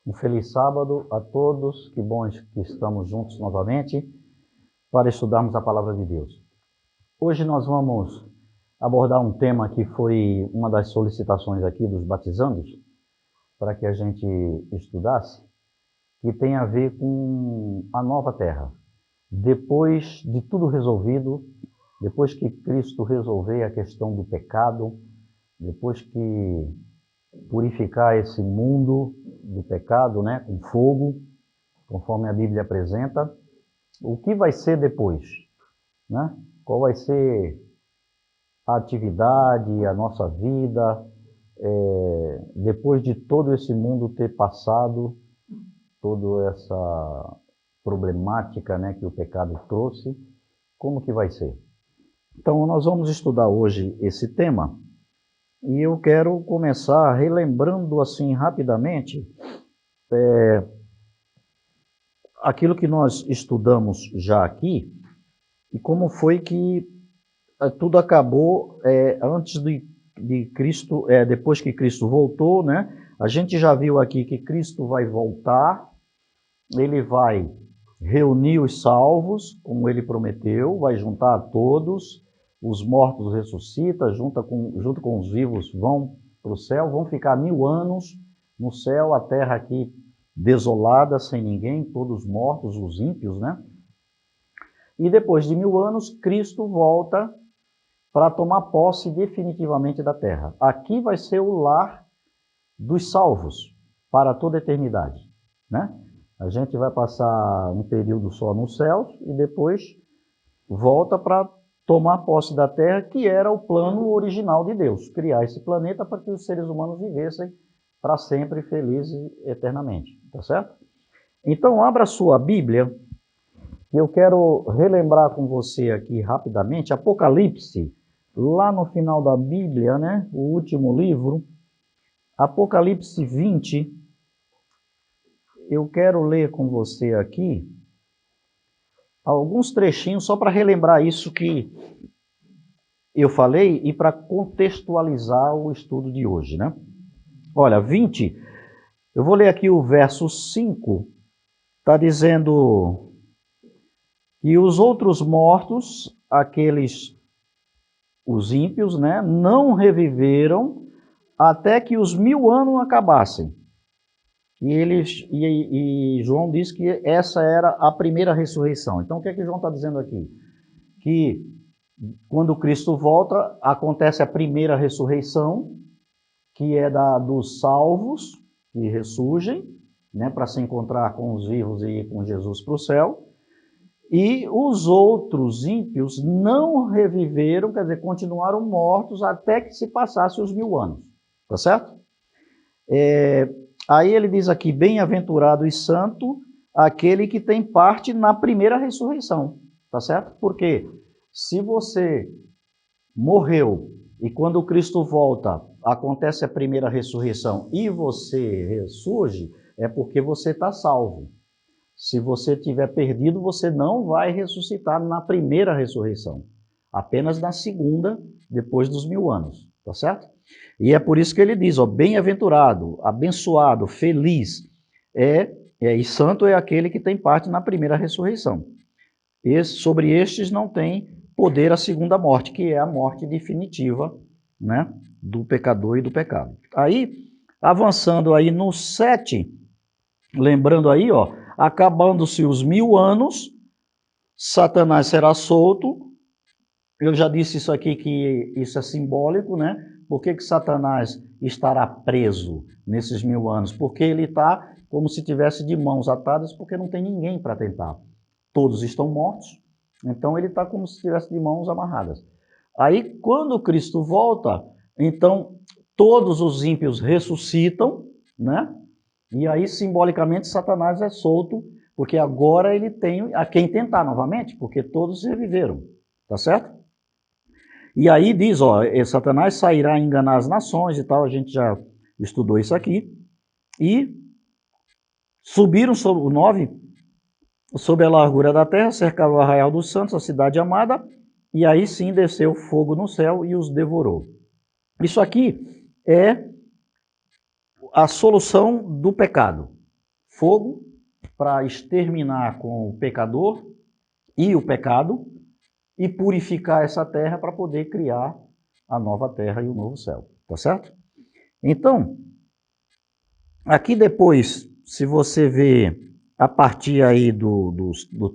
Um feliz sábado a todos, que bom que estamos juntos novamente para estudarmos a Palavra de Deus. Hoje nós vamos abordar um tema que foi uma das solicitações aqui dos batizandos, para que a gente estudasse, que tem a ver com a nova terra. Depois de tudo resolvido, depois que Cristo resolver a questão do pecado, depois que purificar esse mundo do pecado, né, com fogo, conforme a Bíblia apresenta, o que vai ser depois, né? Qual vai ser a atividade, a nossa vida, depois de todo esse mundo ter passado, toda essa problemática, né, que o pecado trouxe, como que vai ser? Então, nós vamos estudar hoje esse tema, e eu quero começar relembrando assim rapidamente aquilo que nós estudamos já aqui e como foi que tudo acabou antes de Cristo, depois que Cristo voltou, né? A gente já viu aqui que Cristo vai voltar, ele vai reunir os salvos, como ele prometeu, vai juntar a todos, os mortos ressuscitam, junto com os vivos vão para o céu, vão ficar 1000 anos no céu, a terra aqui desolada, sem ninguém, todos mortos, os ímpios, né? E depois de 1000 anos, Cristo volta para tomar posse definitivamente da terra. Aqui vai ser o lar dos salvos para toda a eternidade, né? A gente vai passar um período só no céu e depois volta para tomar posse da terra, que era o plano original de Deus, criar esse planeta para que os seres humanos vivessem para sempre felizes eternamente, tá certo? Então, abra sua Bíblia, e eu quero relembrar com você aqui rapidamente Apocalipse, lá no final da Bíblia, né? O último livro, Apocalipse 20. Eu quero ler com você aqui alguns trechinhos só para relembrar isso que eu falei e para contextualizar o estudo de hoje, né? Olha, 20, eu vou ler aqui o verso 5, está dizendo que os outros mortos, os ímpios, né, não reviveram até que os 1000 anos acabassem. E João diz que essa era a primeira ressurreição. Então, o que é que João está dizendo aqui? Que quando Cristo volta, acontece a primeira ressurreição, que é dos salvos, que ressurgem, né, para se encontrar com os vivos e ir com Jesus para o céu. E os outros ímpios não reviveram, quer dizer, continuaram mortos até que se passasse os 1000 anos. Tá certo? Aí ele diz aqui, bem-aventurado e santo aquele que tem parte na primeira ressurreição, tá certo? Porque se você morreu e quando Cristo volta, acontece a primeira ressurreição e você ressurge, é porque você está salvo. Se você tiver perdido, você não vai ressuscitar na primeira ressurreição, apenas na segunda, depois dos 1000 anos, tá certo? E é por isso que ele diz, ó, bem-aventurado, abençoado, feliz, e santo é aquele que tem parte na primeira ressurreição. Sobre estes não tem poder a segunda morte, que é a morte definitiva, né, do pecador e do pecado. Aí, avançando aí no 7, lembrando aí, ó, acabando-se os 1000 anos, Satanás será solto. Eu já disse isso aqui, que isso é simbólico, né? Por que Satanás estará preso nesses 1000 anos? Porque ele está como se tivesse de mãos atadas, porque não tem ninguém para tentar. Todos estão mortos, então ele está como se tivesse de mãos amarradas. Aí, quando Cristo volta, então todos os ímpios ressuscitam, né? E aí, simbolicamente, Satanás é solto, porque agora ele tem a quem tentar novamente, porque todos reviveram, tá certo? E aí diz, ó, Satanás sairá a enganar as nações e tal, a gente já estudou isso aqui. E subiram sobre o 9, sobre a largura da terra, cercaram o arraial dos santos, a cidade amada, e aí sim desceu fogo no céu e os devorou. Isso aqui é a solução do pecado. fogo para exterminar com o pecador e o pecado e purificar essa terra para poder criar a nova terra e o novo céu, tá certo? Então, aqui depois, se você vê a partir aí do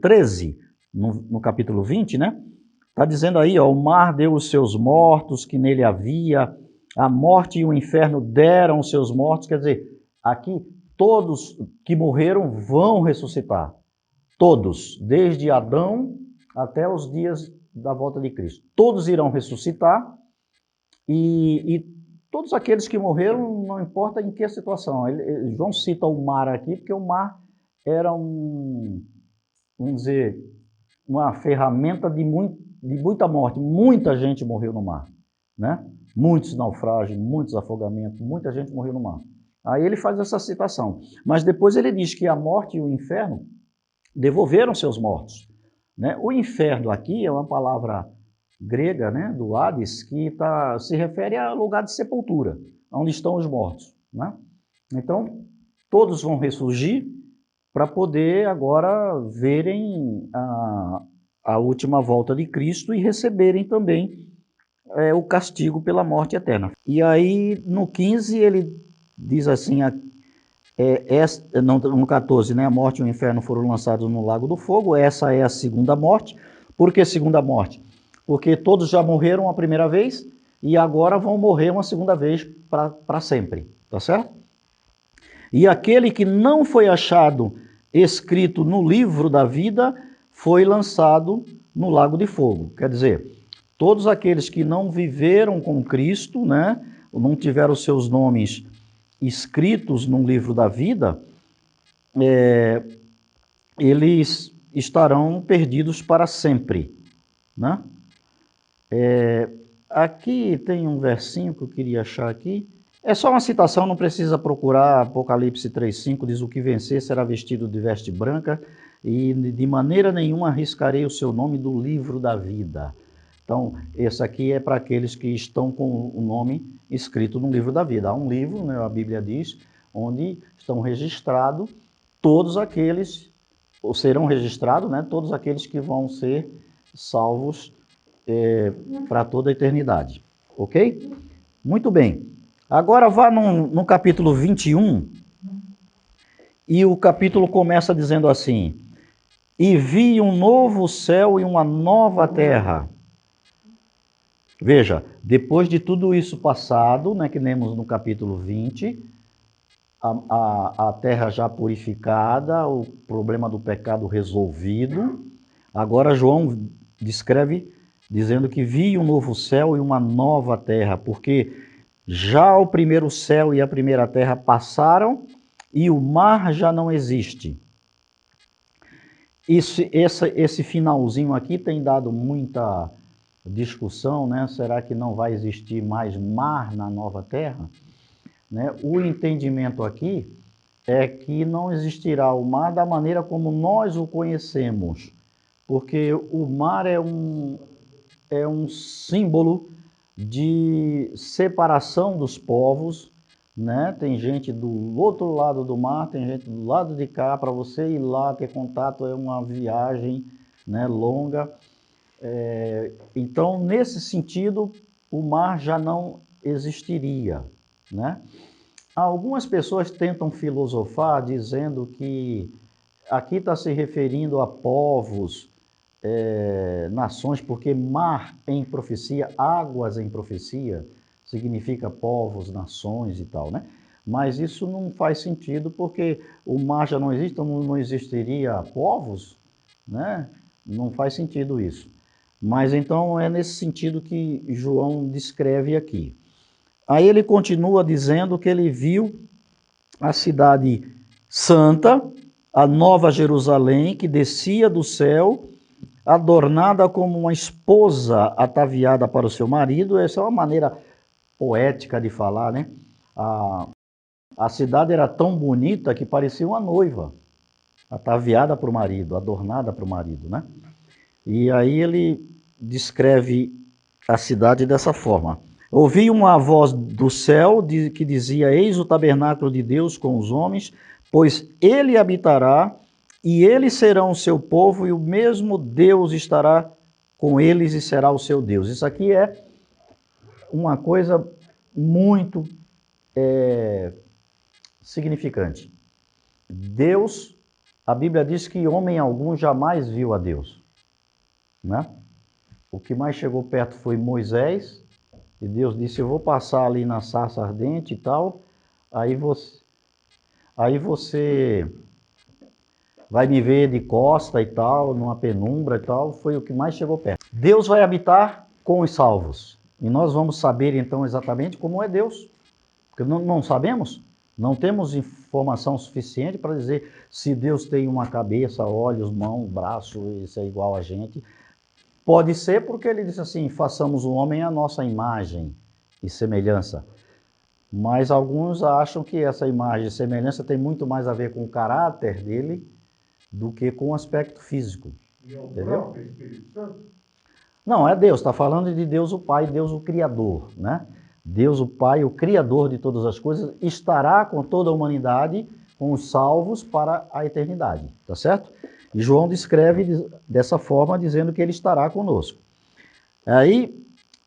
13, no capítulo 20, né? Está dizendo aí, ó, o mar deu os seus mortos que nele havia, a morte e o inferno deram os seus mortos. Quer dizer, aqui todos que morreram vão ressuscitar. Todos, desde Adão até os dias da volta de Cristo. Todos irão ressuscitar e todos aqueles que morreram, não importa em que situação. João cita o mar aqui, porque o mar era vamos dizer, uma ferramenta de muita morte. Muita gente morreu no mar, né? Muitos naufrágios, muitos afogamentos, muita gente morreu no mar. Aí ele faz essa citação. Mas depois ele diz que a morte e o inferno devolveram seus mortos, né? O inferno aqui é uma palavra grega, né, do Hades, que se refere a lugar de sepultura, onde estão os mortos, né? Então, todos vão ressurgir para poder agora verem a última volta de Cristo e receberem também o castigo pela morte eterna. E aí, no 15, ele diz assim, no 14, né, a morte e o inferno foram lançados no lago do fogo, essa é a segunda morte. Por que segunda morte? Porque todos já morreram a primeira vez e agora vão morrer uma segunda vez para sempre, tá certo? E aquele que não foi achado escrito no livro da vida foi lançado no lago de fogo. Quer dizer, todos aqueles que não viveram com Cristo, né, não tiveram seus nomes escritos no livro da vida, eles estarão perdidos para sempre, né? Aqui tem um versinho que eu queria achar aqui. É só uma citação, não precisa procurar. Apocalipse 3,5 diz: o que vencer será vestido de veste branca e de maneira nenhuma arriscarei o seu nome do livro da vida. Então, esse aqui é para aqueles que estão com o nome escrito no livro da vida. Há um livro, né, a Bíblia diz, onde estão registrados todos aqueles, ou serão registrados, né, todos aqueles que vão ser salvos para toda a eternidade. Ok? Muito bem. Agora vá no capítulo 21, e o capítulo começa dizendo assim: e vi um novo céu e uma nova terra. Veja, depois de tudo isso passado, né, que lemos no capítulo 20, a terra já purificada, o problema do pecado resolvido, agora João descreve dizendo que vi um novo céu e uma nova terra, porque já o primeiro céu e a primeira terra passaram e o mar já não existe. Esse finalzinho aqui tem dado muita discussão, né? Será que não vai existir mais mar na nova terra? Né? O entendimento aqui é que não existirá o mar da maneira como nós o conhecemos, porque o mar é um símbolo de separação dos povos, né? Tem gente do outro lado do mar, tem gente do lado de cá. Para você ir lá ter contato é uma viagem, né, longa. Então, nesse sentido, o mar já não existiria, né? Algumas pessoas tentam filosofar dizendo que aqui está se referindo a povos, nações, porque mar em profecia, águas em profecia, significa povos, nações e tal, né? Mas isso não faz sentido, porque o mar já não existe, então não existiria povos, né? Não faz sentido isso. Mas então é nesse sentido que João descreve aqui. Aí ele continua dizendo que ele viu a cidade santa, a nova Jerusalém, que descia do céu, adornada como uma esposa ataviada para o seu marido. Essa é uma maneira poética de falar, né? A cidade era tão bonita que parecia uma noiva, ataviada para o marido, adornada para o marido, né? E aí ele descreve a cidade dessa forma: ouvi uma voz do céu que dizia: eis o tabernáculo de Deus com os homens, pois ele habitará e eles serão o seu povo e o mesmo Deus estará com eles e será o seu Deus. Isso aqui é uma coisa muito significante. Deus, a Bíblia diz que homem algum jamais viu a Deus, né? O que mais chegou perto foi Moisés, e Deus disse, eu vou passar ali na sarça ardente e tal, aí você vai me ver de costa e tal, numa penumbra e tal, foi o que mais chegou perto. Deus vai habitar com os salvos, e nós vamos saber então exatamente como é Deus, porque não sabemos, não temos informação suficiente para dizer se Deus tem uma cabeça, olhos, mãos, braço, isso é igual a gente. Pode ser porque ele disse assim, façamos o homem à nossa imagem e semelhança. Mas alguns acham que essa imagem e semelhança tem muito mais a ver com o caráter dele do que com o aspecto físico. E é o Entendeu? próprio Espírito Santo? Não, é Deus, está falando de Deus o Pai, Deus o Criador, né? Deus o Pai, o Criador de todas as coisas, estará com toda a humanidade, com os salvos para a eternidade, tá certo? E João descreve dessa forma, dizendo que ele estará conosco. Aí,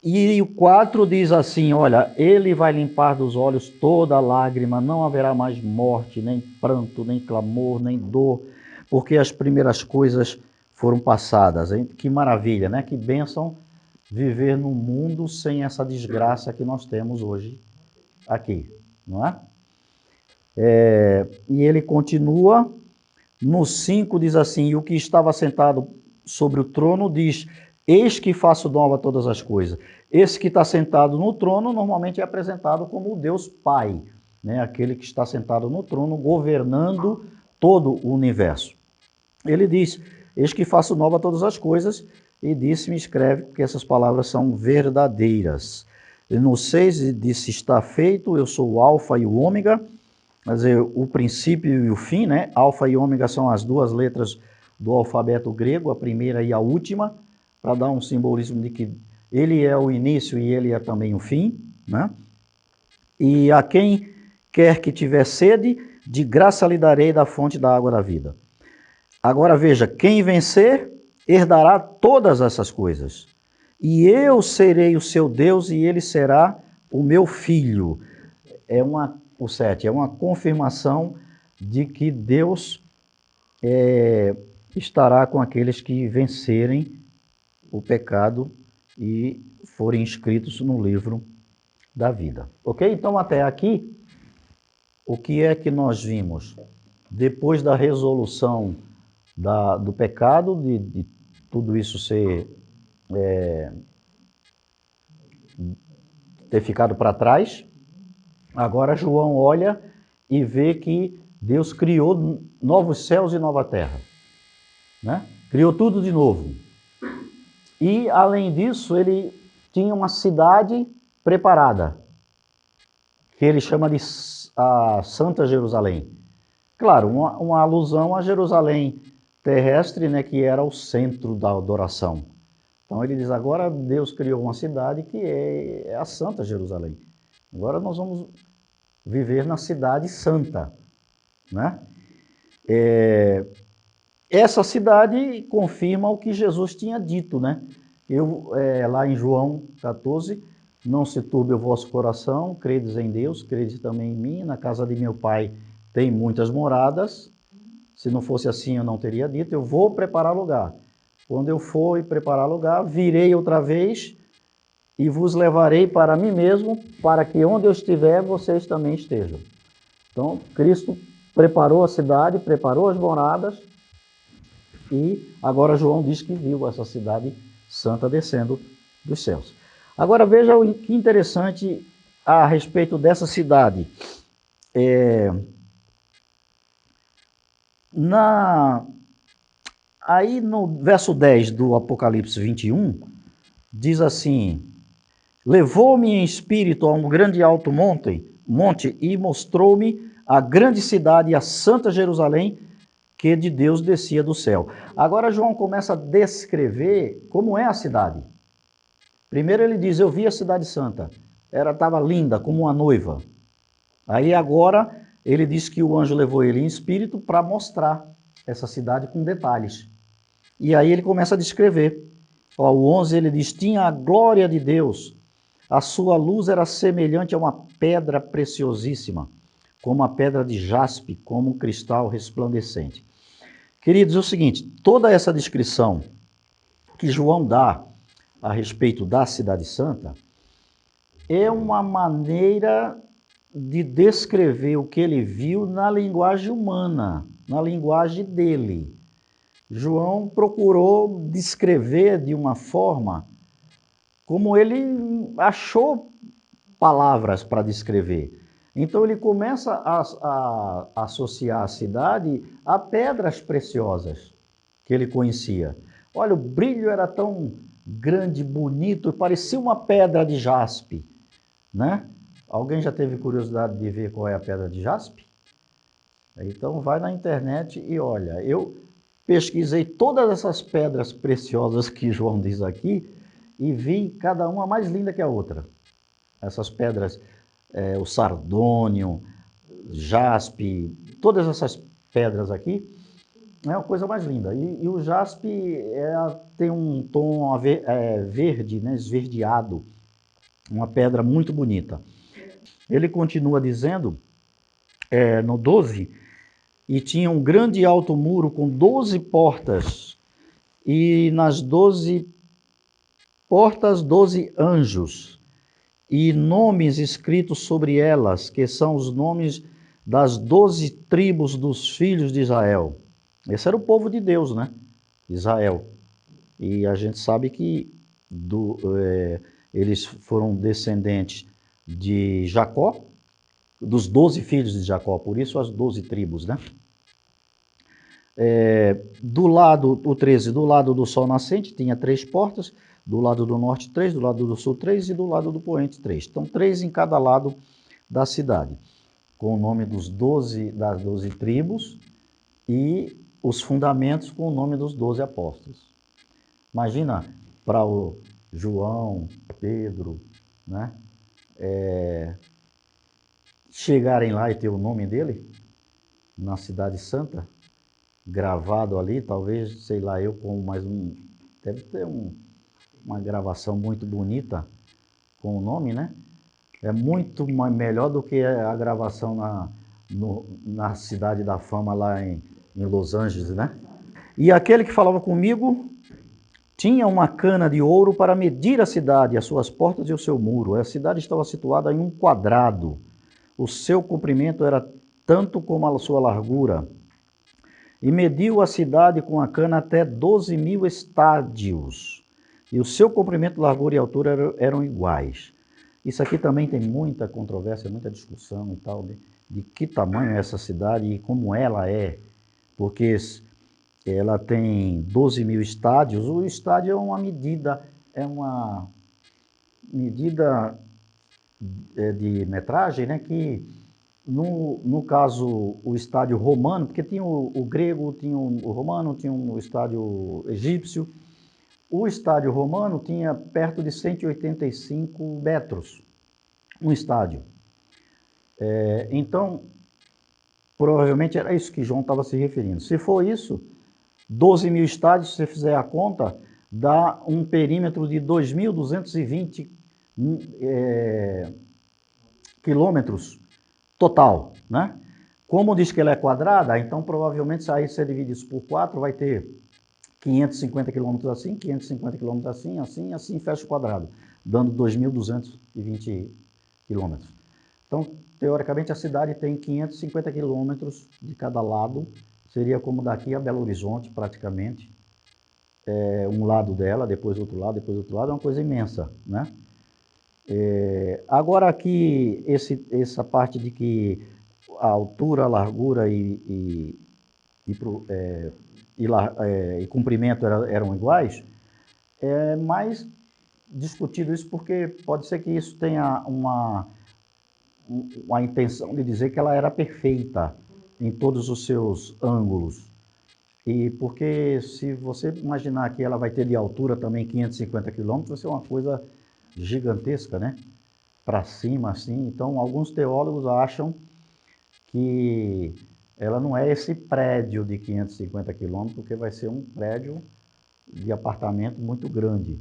e o 4 diz assim, olha, ele vai limpar dos olhos toda lágrima, não haverá mais morte, nem pranto, nem clamor, nem dor, porque as primeiras coisas foram passadas. Hein? Que maravilha, né? Que bênção viver num mundo sem essa desgraça que nós temos hoje aqui, não é? E ele continua, no 5 diz assim, e o que estava sentado sobre o trono diz, eis que faço nova todas as coisas. Esse que está sentado no trono normalmente é apresentado como o Deus Pai, né? Aquele que está sentado no trono governando todo o universo. Ele diz, eis que faço nova todas as coisas, e disse-me, escreve, porque essas palavras são verdadeiras. E no 6 disse, está feito, eu sou o alfa e o ômega, quer dizer, o princípio e o fim, né? Alfa e ômega são as duas letras do alfabeto grego, a primeira e a última, para dar um simbolismo de que ele é o início e ele é também o fim, né? E a quem quer que tiver sede, de graça lhe darei da fonte da água da vida. Agora veja, quem vencer, herdará todas essas coisas. E eu serei o seu Deus e ele será o meu filho. O 7 é uma confirmação de que Deus estará com aqueles que vencerem o pecado e forem inscritos no livro da vida. Ok? Então, até aqui, o que é que nós vimos? Depois da resolução do pecado, de tudo isso ter ficado para trás, agora João olha e vê que Deus criou novos céus e nova terra, né? Criou tudo de novo. E, além disso, ele tinha uma cidade preparada, que ele chama de a Santa Jerusalém. Claro, uma alusão a Jerusalém terrestre, né, que era o centro da adoração. Então ele diz, agora Deus criou uma cidade que é a Santa Jerusalém. Agora nós vamos viver na cidade santa, né? Essa cidade confirma o que Jesus tinha dito, né? Lá em João 14, não se turbe o vosso coração, credes em Deus, credes também em mim, na casa de meu Pai tem muitas moradas, se não fosse assim eu não teria dito, eu vou preparar lugar. Quando eu for e preparar lugar, virei outra vez e vos levarei para mim mesmo, para que onde eu estiver, vocês também estejam. Então, Cristo preparou a cidade, preparou as moradas, e agora João diz que viu essa cidade santa descendo dos céus. Agora veja o que interessante a respeito dessa cidade. Aí no verso 10 do Apocalipse 21, diz assim, levou-me em espírito a um grande alto monte e mostrou-me a grande cidade, a Santa Jerusalém, que de Deus descia do céu. Agora João começa a descrever como é a cidade. Primeiro ele diz, eu vi a cidade santa, ela estava linda como uma noiva. Aí agora ele diz que o anjo levou ele em espírito para mostrar essa cidade com detalhes. E aí ele começa a descrever. Ó, o 11 ele diz, tinha a glória de Deus, a sua luz era semelhante a uma pedra preciosíssima, como a pedra de jaspe, como um cristal resplandecente. Queridos, é o seguinte, toda essa descrição que João dá a respeito da Cidade Santa é uma maneira de descrever o que ele viu na linguagem humana, na linguagem dele. João procurou descrever de uma forma como ele achou palavras para descrever. Então ele começa a associar a cidade a pedras preciosas que ele conhecia. Olha, o brilho era tão grande, bonito, parecia uma pedra de jaspe, né? Alguém já teve curiosidade de ver qual é a pedra de jaspe? Então vai na internet e olha, eu pesquisei todas essas pedras preciosas que João diz aqui e vi cada uma mais linda que a outra. Essas pedras, o sardônio, jaspe, todas essas pedras aqui, é uma coisa mais linda. E o jaspe tem um tom verde, né, esverdeado, uma pedra muito bonita. Ele continua dizendo, no 12, e tinha um grande alto muro com 12 portas, e nas 12 portas 12 anjos, e nomes escritos sobre elas, que são os nomes das 12 tribos dos filhos de Israel. Esse era o povo de Deus, né? Israel. E a gente sabe que eles foram descendentes de Jacó, dos 12 filhos de Jacó, por isso as 12 tribos, né? Do lado, o 13, do lado do sol nascente, tinha 3 portas, do lado do norte 3, do lado do sul 3 e do lado do poente 3. Então, 3 em cada lado da cidade, com o nome das 12 tribos e os fundamentos com o nome dos 12 apóstolos. Imagina para o João, Pedro, né, chegarem lá e ter o nome dele na Cidade Santa, gravado ali, talvez, sei lá, eu com mais um, deve ter uma gravação muito bonita com o nome, né? É muito melhor do que a gravação na Cidade da Fama lá em Los Angeles, né? E aquele que falava comigo tinha uma cana de ouro para medir a cidade, as suas portas e o seu muro. A cidade estava situada em um quadrado. O seu comprimento era tanto como a sua largura. E mediu a cidade com a cana até 12.000 estádios. E o seu comprimento, largura e altura eram iguais. Isso aqui também tem muita controvérsia, muita discussão e tal, de que tamanho é essa cidade e como ela é. Porque ela tem 12.000 estádios. O estádio é uma medida de metragem, né, que no caso o estádio romano, porque tinha o grego, tinha o romano, tinha o estádio egípcio. O estádio romano tinha perto de 185 metros, um estádio. Então, provavelmente era isso que João estava se referindo. Se for isso, 12.000 estádios, se você fizer a conta, dá um perímetro de 2.220 quilômetros total, né? Como diz que ela é quadrada, então provavelmente se aí você divide isso por 4, vai ter 550 quilômetros assim, 550 quilômetros assim, assim, assim, fecha o quadrado, dando 2.220 quilômetros. Então, teoricamente, a cidade tem 550 quilômetros de cada lado, seria como daqui a Belo Horizonte, praticamente. Um lado dela, depois outro lado, depois outro lado, é uma coisa imensa, né? Agora aqui, essa parte de que a altura, a largura e comprimento eram iguais, é mais discutido isso porque pode ser que isso tenha uma intenção de dizer que ela era perfeita em todos os seus ângulos. E porque se você imaginar que ela vai ter de altura também 550 quilômetros, vai ser uma coisa gigantesca, né? Para cima, assim. Então, alguns teólogos acham que ela não é esse prédio de 550 quilômetros, porque vai ser um prédio de apartamento muito grande.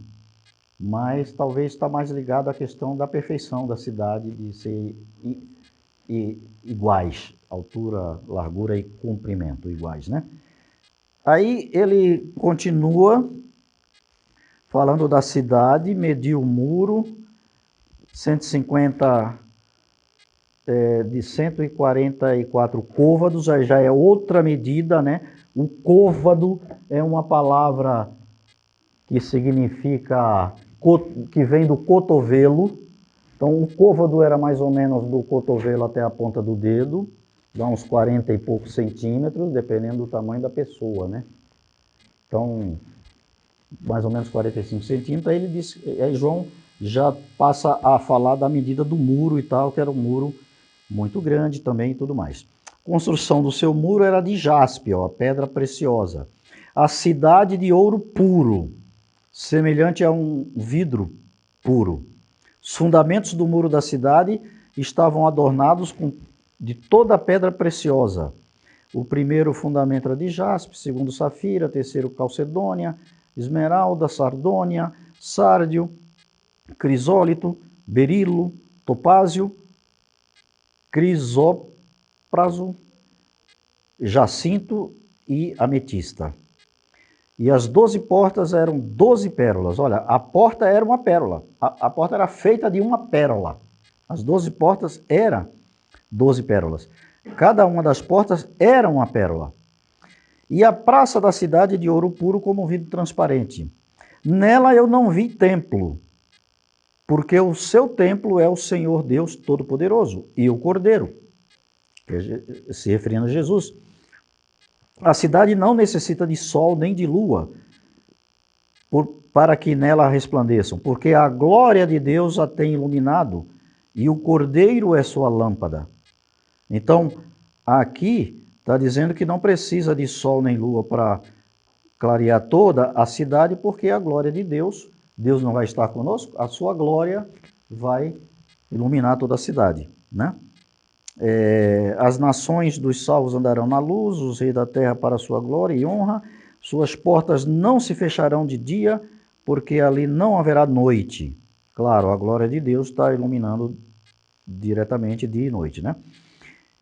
Mas talvez está mais ligado à questão da perfeição da cidade, de ser iguais, altura, largura e comprimento iguais, né? Aí ele continua falando da cidade, mediu o muro, 150 de 144 côvados, aí já é outra medida, né? O côvado é uma palavra que significa, que vem do cotovelo. Então o côvado era mais ou menos do cotovelo até a ponta do dedo, dá uns 40 e poucos centímetros, dependendo do tamanho da pessoa, né? Então, mais ou menos 45 centímetros, aí ele diz, aí João já passa a falar da medida do muro e tal, que era um muro muito grande também e tudo mais. A construção do seu muro era de jaspe, ó, pedra preciosa. A cidade de ouro puro, semelhante a um vidro puro. Os fundamentos do muro da cidade estavam adornados de toda a pedra preciosa. O primeiro fundamento era de jaspe, segundo safira, terceiro calcedônia, esmeralda, sardônia, sárdio, crisólito, berilo, topázio, crisópraso, jacinto e ametista. E as 12 portas eram 12 pérolas. Olha, a porta era uma pérola. A porta era feita de uma pérola. As 12 portas eram 12 pérolas. Cada uma das portas era uma pérola. E a praça da cidade de ouro puro como vidro transparente. Nela eu não vi templo, porque o seu templo é o Senhor Deus Todo-Poderoso e o Cordeiro, se referindo a Jesus. A cidade não necessita de sol nem de lua para que nela resplandeçam, porque a glória de Deus a tem iluminado e o Cordeiro é sua lâmpada. Então, aqui está dizendo que não precisa de sol nem lua para clarear toda a cidade, porque a glória de Deus, Deus não vai estar conosco, a sua glória vai iluminar toda a cidade, né? As nações dos salvos andarão na luz, os reis da terra para a sua glória e honra, suas portas não se fecharão de dia, porque ali não haverá noite. Claro, a glória de Deus está iluminando diretamente dia e noite, né?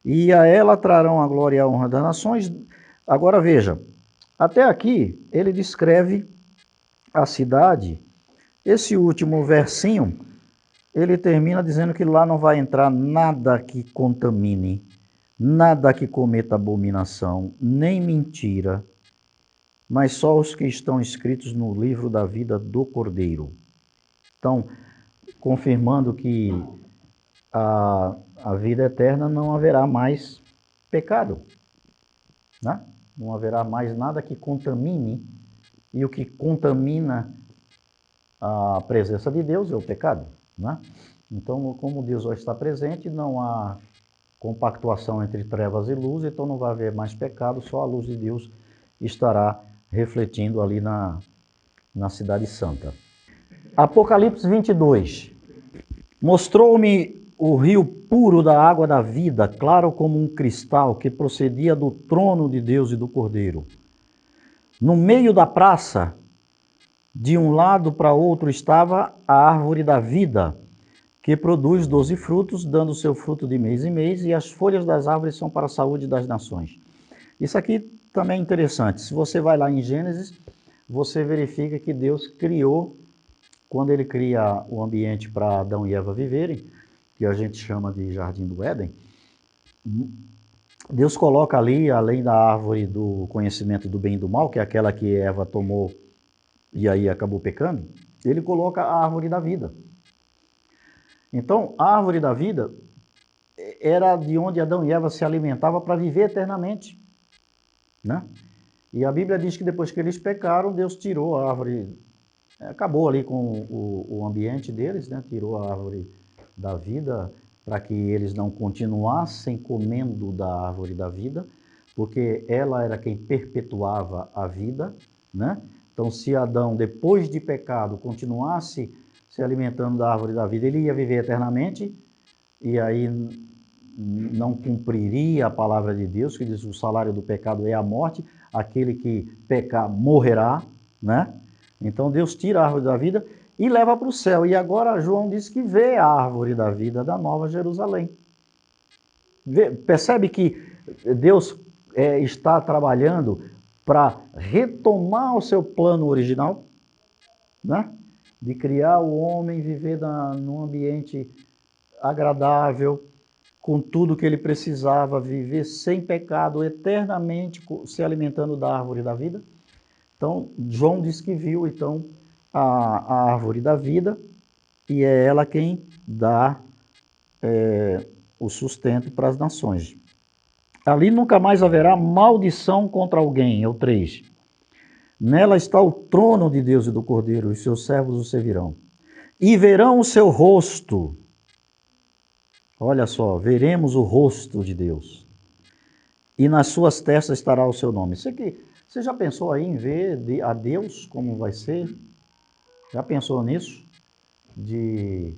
E a ela trarão a glória e a honra das nações. Agora veja, até aqui ele descreve a cidade. Esse último versinho, ele termina dizendo que lá não vai entrar nada que contamine, nada que cometa abominação, nem mentira, mas só os que estão escritos no livro da vida do Cordeiro. Então, confirmando que a vida eterna não haverá mais pecado, né? Não haverá mais nada que contamine, e o que contamina a presença de Deus é o pecado, né? Então, como Deus vai estar presente, não há compactuação entre trevas e luz, então não vai haver mais pecado, só a luz de Deus estará refletindo ali na cidade santa. Apocalipse 22. Mostrou-me o rio puro da água da vida, claro como um cristal, que procedia do trono de Deus e do Cordeiro. No meio da praça, de um lado para outro, estava a árvore da vida, que produz 12 frutos, dando seu fruto de mês em mês, e as folhas das árvores são para a saúde das nações. Isso aqui também é interessante. Se você vai lá em Gênesis, você verifica que Deus criou, quando ele cria o ambiente para Adão e Eva viverem, que a gente chama de Jardim do Éden, Deus coloca ali, além da árvore do conhecimento do bem e do mal, que é aquela que Eva tomou e aí acabou pecando, ele coloca a árvore da vida. Então, a árvore da vida era de onde Adão e Eva se alimentavam para viver eternamente, né? E a Bíblia diz que depois que eles pecaram, Deus tirou a árvore, acabou ali com o ambiente deles, né? Tirou a árvore da vida para que eles não continuassem comendo da árvore da vida, porque ela era quem perpetuava a vida, né? Então, se Adão, depois de pecado, continuasse se alimentando da árvore da vida, ele ia viver eternamente, e aí não cumpriria a palavra de Deus, que diz que o salário do pecado é a morte, aquele que pecar morrerá, né? Então Deus tira a árvore da vida e leva para o céu. E agora João diz que vê a árvore da vida da Nova Jerusalém. Percebe que Deus está trabalhando para retomar o seu plano original, né? De criar o homem, viver num ambiente agradável, com tudo que ele precisava, viver sem pecado, eternamente se alimentando da árvore da vida. Então, João diz que viu então a árvore da vida e é ela quem dá o sustento para as nações. Ali nunca mais haverá maldição contra alguém, é o 3. Nela está o trono de Deus e do Cordeiro, e os seus servos o servirão. E verão o seu rosto. Olha só, veremos o rosto de Deus. E nas suas testas estará o seu nome. Você já pensou aí em ver a Deus como vai ser? Já pensou nisso? De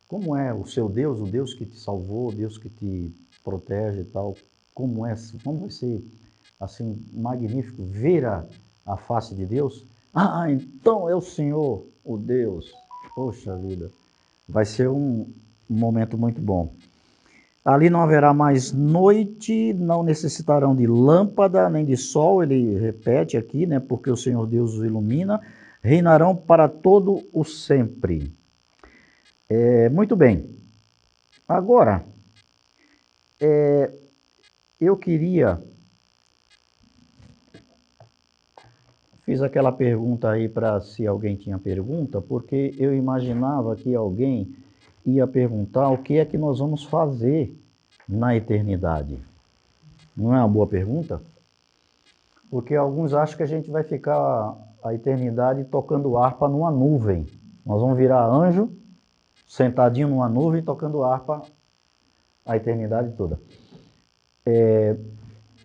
como é o seu Deus, o Deus que te salvou, o Deus que te protege e tal. Como vai ser assim magnífico ver a face de Deus? Ah, então é o Senhor, o Deus. Poxa vida, vai ser um momento muito bom. Ali não haverá mais noite, não necessitarão de lâmpada nem de sol, ele repete aqui, né? Porque o Senhor Deus os ilumina, reinarão para todo o sempre. Muito bem. Agora, eu fiz aquela pergunta aí para se alguém tinha pergunta, porque eu imaginava que alguém ia perguntar o que é que nós vamos fazer na eternidade. Não é uma boa pergunta? Porque alguns acham que a gente vai ficar a eternidade tocando harpa numa nuvem. Nós vamos virar anjo, sentadinho numa nuvem, tocando harpa a eternidade toda.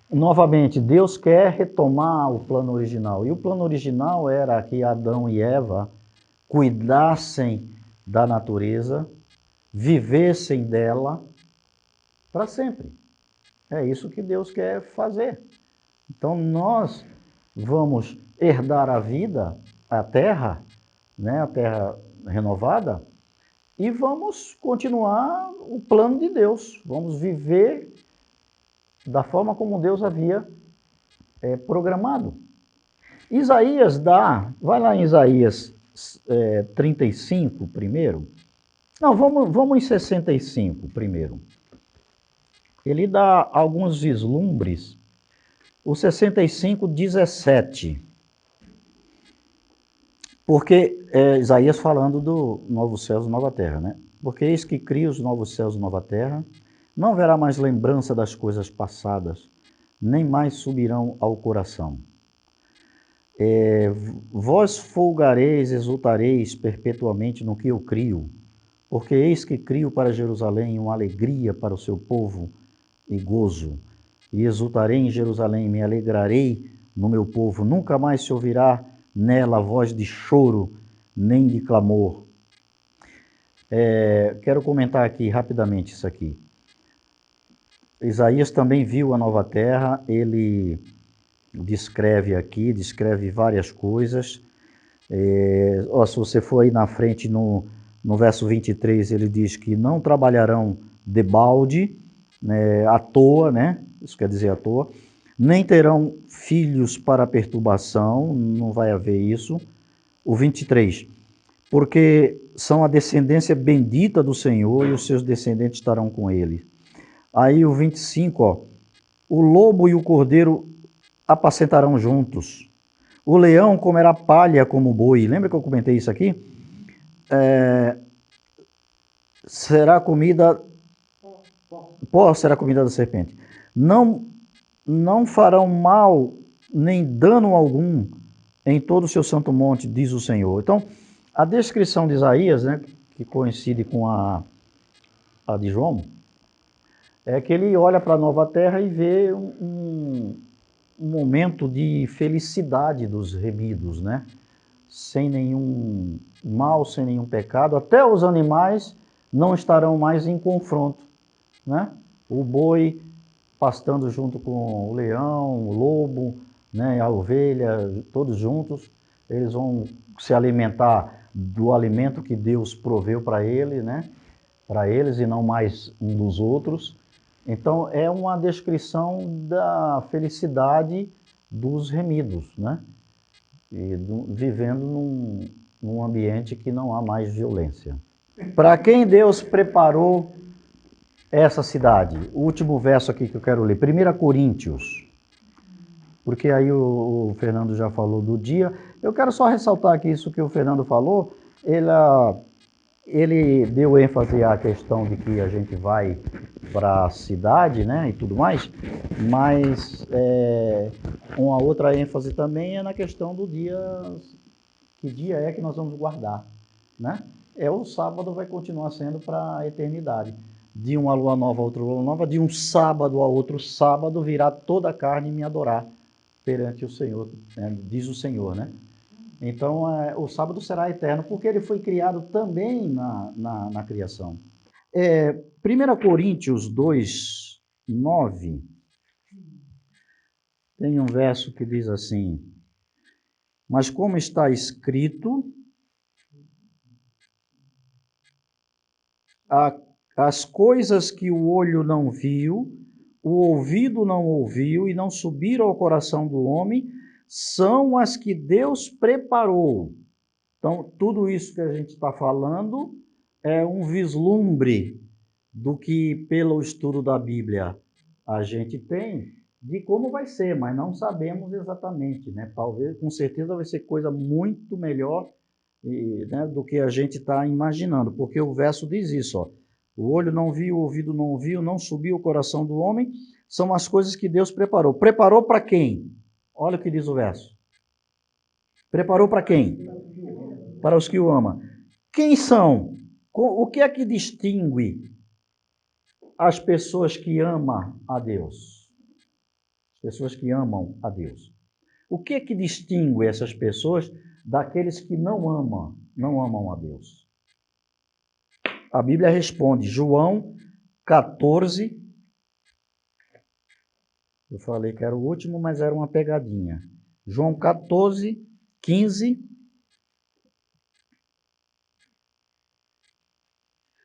Novamente, Deus quer retomar o plano original. E o plano original era que Adão e Eva cuidassem da natureza, vivessem dela para sempre. É isso que Deus quer fazer. Então nós vamos herdar a vida, a terra, né, a terra renovada, e vamos continuar o plano de Deus. Vamos viver da forma como Deus havia programado. Isaías vai lá em Isaías 35 primeiro. Não, vamos em 65 primeiro. Ele dá alguns vislumbres. O 65, 17. Porque Isaías falando do novos céus e nova terra, né? Porque eis que cria os novos céus e nova terra, não haverá mais lembrança das coisas passadas, nem mais subirão ao coração. Vós folgareis, exultareis perpetuamente no que eu crio, porque eis que crio para Jerusalém uma alegria para o seu povo e gozo. E exultarei em Jerusalém, me alegrarei no meu povo. Nunca mais se ouvirá nela voz de choro, nem de clamor. Quero comentar aqui rapidamente isso aqui. Isaías também viu a nova terra, ele descreve várias coisas. Se você for aí na frente, no verso 23, ele diz que não trabalharão debalde, né, à toa, né? Isso quer dizer à toa. Nem terão filhos para perturbação, não vai haver isso. O 23, porque são a descendência bendita do Senhor e os seus descendentes estarão com ele. Aí o 25, o lobo e o cordeiro apacentarão juntos. O leão comerá palha como boi. Lembra que eu comentei isso aqui? Será comida... Pó será comida da serpente. Não farão mal nem dano algum em todo o seu santo monte, diz o Senhor. Então, a descrição de Isaías, né, que coincide com a de João, é que ele olha para a nova terra e vê um momento de felicidade dos remidos, né? Sem nenhum mal, sem nenhum pecado. Até os animais não estarão mais em confronto, né? O boi pastando junto com o leão, o lobo, né, a ovelha, todos juntos, eles vão se alimentar do alimento que Deus proveu para ele, né, para eles e não mais um dos outros. Então é uma descrição da felicidade dos remidos, né, e vivendo num ambiente que não há mais violência. Para quem Deus preparou essa cidade? O último verso aqui que eu quero ler, 1 Coríntios, porque aí o Fernando já falou do dia. Eu quero só ressaltar aqui isso que o Fernando falou, ele deu ênfase à questão de que a gente vai para a cidade, né, e tudo mais, mas uma outra ênfase também é na questão do dia, que dia é que nós vamos guardar, né? O sábado vai continuar sendo para a eternidade. De uma lua nova a outra lua nova, de um sábado a outro sábado, virá toda a carne me adorar perante o Senhor, né? Diz o Senhor, né? Então, o sábado será eterno, porque ele foi criado também na criação. 1 Coríntios 2, 9, tem um verso que diz assim: mas como está escrito, as coisas que o olho não viu, o ouvido não ouviu e não subiram ao coração do homem, são as que Deus preparou. Então, tudo isso que a gente está falando é um vislumbre do que, pelo estudo da Bíblia, a gente tem de como vai ser, mas não sabemos exatamente, né? Talvez, com certeza, vai ser coisa muito melhor, né, do que a gente está imaginando, porque o verso diz isso, ó: o olho não viu, o ouvido não ouviu, não subiu o coração do homem, são as coisas que Deus preparou. Preparou para quem? Olha o que diz o verso. Preparou para quem? Para os que o amam. Quem são? O que é que distingue as pessoas que amam a Deus? As pessoas que amam a Deus. O que é que distingue essas pessoas daqueles que não amam a Deus? A Bíblia responde, João 14, eu falei que era o último, mas era uma pegadinha. João 14, 15.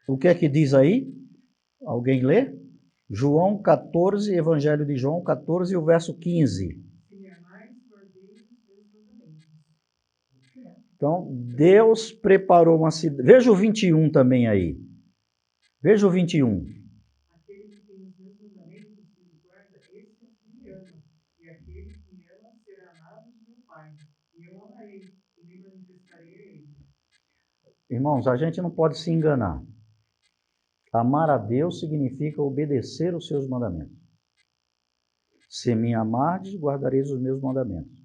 O que é que diz aí? Alguém lê? João 14, Evangelho de João 14, o verso 15. Então, Deus preparou uma cidade. Veja o 21 também aí. Veja o 21. Aquele que tem os meus mandamentos e guarda, esse é o que me ama. E aquele que me ama será amado de meu Pai. E eu amarei e me manifestarei a ele. Irmãos, a gente não pode se enganar. Amar a Deus significa obedecer os seus mandamentos. Se me amardes, guardareis os meus mandamentos.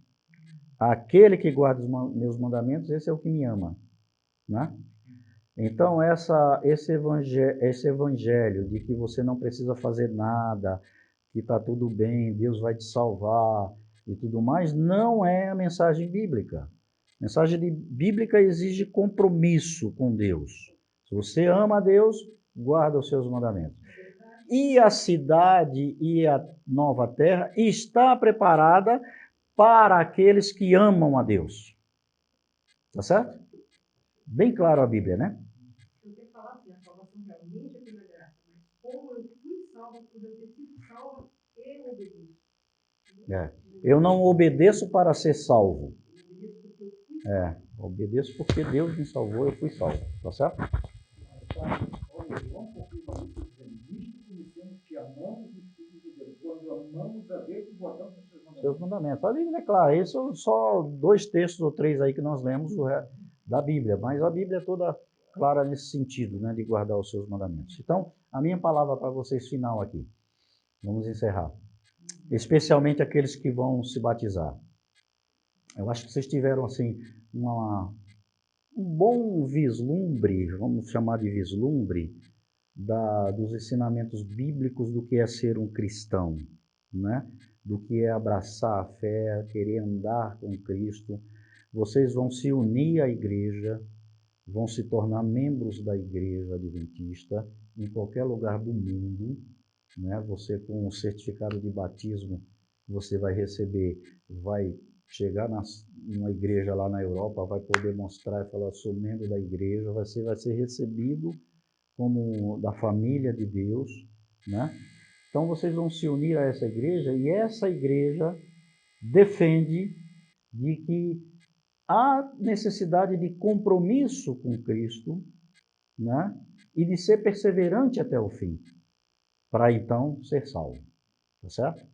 Aquele que guarda os meus mandamentos, esse é o que me ama, né? Então, esse evangelho de que você não precisa fazer nada, que está tudo bem, Deus vai te salvar e tudo mais, não é a mensagem bíblica. A mensagem bíblica exige compromisso com Deus. Se você ama a Deus, guarda os seus mandamentos. E a cidade e a nova terra está preparada para aqueles que amam a Deus. Tá certo? Bem claro a Bíblia, né? Eu tenho que falar assim, a salvação realmente é pela graça, mas como eu fui salvo por eu ter sido salvo, eu obedeço. Eu não obedeço para ser salvo. Obedeço porque Deus me salvou, eu fui salvo. Tá certo? Seus mandamentos. A Bíblia é clara, isso só 2 textos ou 3 aí que nós lemos da Bíblia, mas a Bíblia é toda clara nesse sentido, né, de guardar os seus mandamentos. Então, a minha palavra para vocês final aqui, vamos encerrar, especialmente aqueles que vão se batizar. Eu acho que vocês tiveram, assim, um bom vislumbre, vamos chamar de vislumbre, dos ensinamentos bíblicos do que é ser um cristão, né? Do que é abraçar a fé, querer andar com Cristo. Vocês vão se unir à igreja, vão se tornar membros da igreja adventista em qualquer lugar do mundo, né? Você com o certificado de batismo, você vai receber, vai chegar numa igreja lá na Europa, vai poder mostrar e falar, sou membro da igreja, você vai ser recebido como da família de Deus, né? Então vocês vão se unir a essa igreja e essa igreja defende de que há necessidade de compromisso com Cristo, né? E de ser perseverante até o fim, para então ser salvo, tá certo?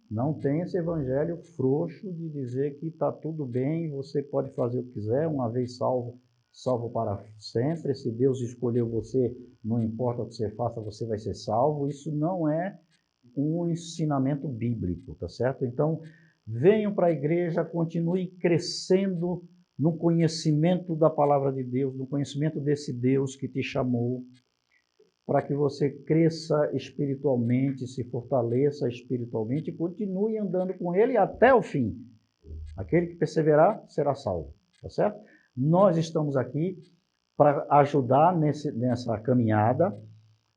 Não tem esse evangelho frouxo de dizer que está tudo bem, você pode fazer o que quiser, uma vez salvo, salvo para sempre. Se Deus escolheu você, não importa o que você faça, você vai ser salvo. Isso não é um ensinamento bíblico, tá certo? Então, venham para a igreja, continue crescendo no conhecimento da palavra de Deus, no conhecimento desse Deus que te chamou, para que você cresça espiritualmente, se fortaleça espiritualmente e continue andando com Ele até o fim. Aquele que perseverar será salvo, tá certo? Nós estamos aqui para ajudar nessa caminhada.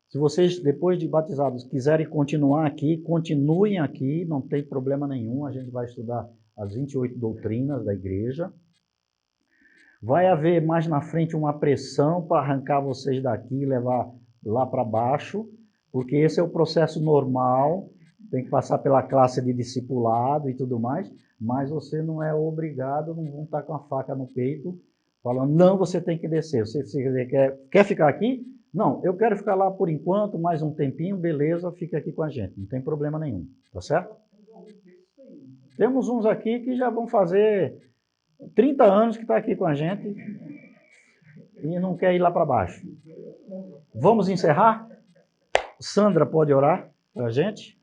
Se vocês, depois de batizados, quiserem continuar aqui, continuem aqui, não tem problema nenhum. A gente vai estudar as 28 doutrinas da igreja. Vai haver mais na frente uma pressão para arrancar vocês daqui e levar lá para baixo, porque esse é o processo normal, tem que passar pela classe de discipulado e tudo mais, mas você não é obrigado, não vão estar com a faca no peito, falando, não, você tem que descer. Você quer ficar aqui? Não, eu quero ficar lá por enquanto, mais um tempinho, beleza, fica aqui com a gente, não tem problema nenhum, tá certo? Temos uns aqui que já vão fazer 30 anos que está aqui com a gente e não quer ir lá para baixo. Vamos encerrar? Sandra pode orar para a gente?